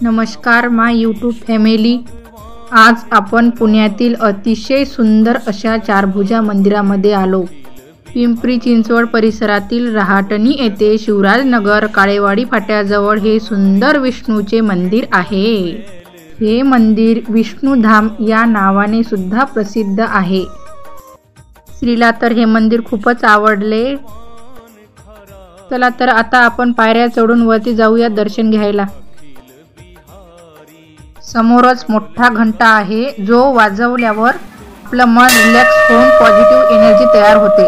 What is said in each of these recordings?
नमस्कार माय YouTube family. आज आपण पुण्यातील अतिशय सुंदर अशा चारभुजा मंदिरामध्ये आलो। पिंपरी चिंचवड परिसरातील रहाटणी येथे शिवराजनगर काळेवाडी फाट्याजवळ हे सुंदर विष्णूचे मंदिर आहे। हे मंदिर विष्णुधाम या नावाने सुद्धा प्रसिद्ध आहे। श्रीला तर हे मंदिर खूपच आवडले। चला तर आता आपण पायऱ्या चढून वरती जाऊया दर्शन घ्यायला। समोरच मोठा घंटा आहे, जो वाजवल्यावर आपलं मन रिलॅक्स होऊन पॉझिटिव्ह एनर्जी तयार होते।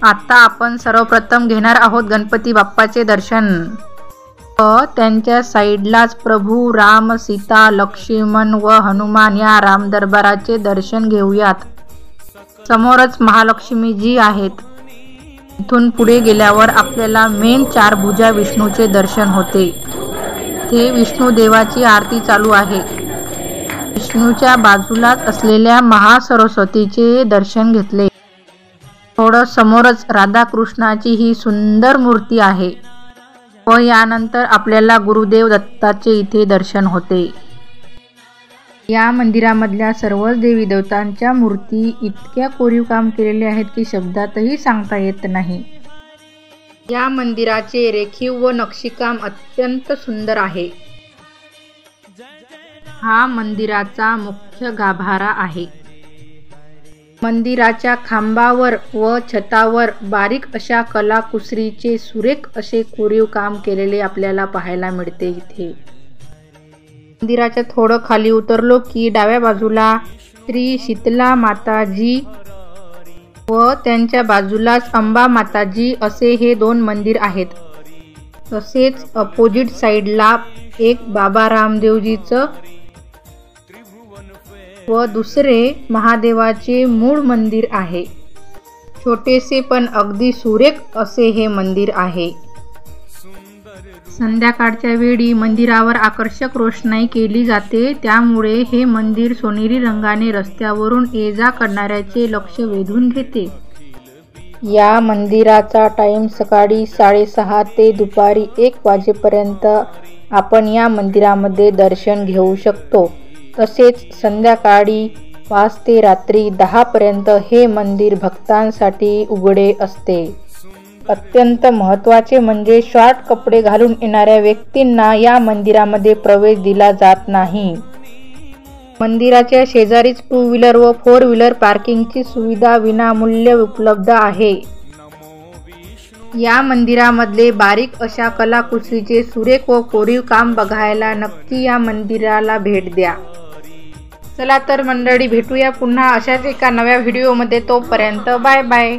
आता आपण सर्वप्रथम घेणार आहोत गणपती बाप्पाचे दर्शन। त्यांच्या साईडलाच प्रभू राम, सीता, लक्ष्मण व हनुमान या राम दरबाराचे दर्शन घेऊयात। समोरच महालक्ष्मीजी आहेत। इथून पुढे गेल्यावर आपल्याला मेन चारभुजा विष्णूचे दर्शन होते। ते विष्णू देवाची आरती चालू आहे। विष्णूच्या बाजूलाच असलेल्या महासरस्वतीचे दर्शन घेतले। थोडं समोरच राधाकृष्णाची ही सुंदर मूर्ती आहे व यानंतर आपल्याला गुरुदेव दत्ताचे इथे दर्शन होते। या मंदिरामधल्या सर्वच देवी देवतांच्या मूर्ती इतक्या कोरीव काम केलेले आहेत की शब्दातही सांगता येत नाही। या मंदिराचे रेखीव व नक्षीकाम अत्यंत सुंदर आहे। हा मंदिराचा मुख्य गाभारा आहे। मंदिराच्या खांबावर व छतावर बारीक अशा कलाकुसरीचे सुरेख असे कोरीव काम केलेले आपल्याला पाहायला मिळते। इथे मंदिराच्या थोडं खाली उतरलो की डाव्या बाजूला श्री शीतला माताजी व त्यांच्या बाजूलाच अंबा माताजी असे हे दोन मंदिर आहेत। तसेच अपोजिट साइडला एक बाबा रामदेवजीचं व दुसरे महादेवाचे मूळ मंदिर आहे। छोटेसे पण अगदी सुरेख असे हे मंदिर आहे। संध्याकाळच्या वेळी मंदिरावर आकर्षक रोषणाई केली जाते, त्यामुळे हे मंदिर सोनेरी रंगाने रस्त्यावरून ये जा करणाऱ्याचे लक्ष वेधून घेते। या मंदिराचा टाइम सकाळी 6:30 ते दुपारी 1 वाजेपर्यंत आपण या मंदिरामध्ये दर्शन घेऊ शकतो। तसेच संध्याकाळी 5 ते रात्री 10 पर्यंत हे मंदिर भक्तांसाठी उघडे असते। अत्यंत महत्त्वाचे म्हणजे शॉर्ट कपडे घालून येणाऱ्या व्यक्तींना या मंदिरामध्ये प्रवेश दिला जात नाही। मंदिराच्या शेजारीच 2 व्हीलर व 4 व्हीलर पार्किंगची सुविधा विनामूल्य उपलब्ध आहे। या मंदिरामधले बारीक अशा कलाकुसरीचे सुरेख व कोरीव काम बघायला नक्की या मंदिराला भेट द्या। चला तर मंडळी, भेटूया पुन्हा अशाच एका नव्या व्हिडिओमध्ये। तोपर्यंत बाय बाय।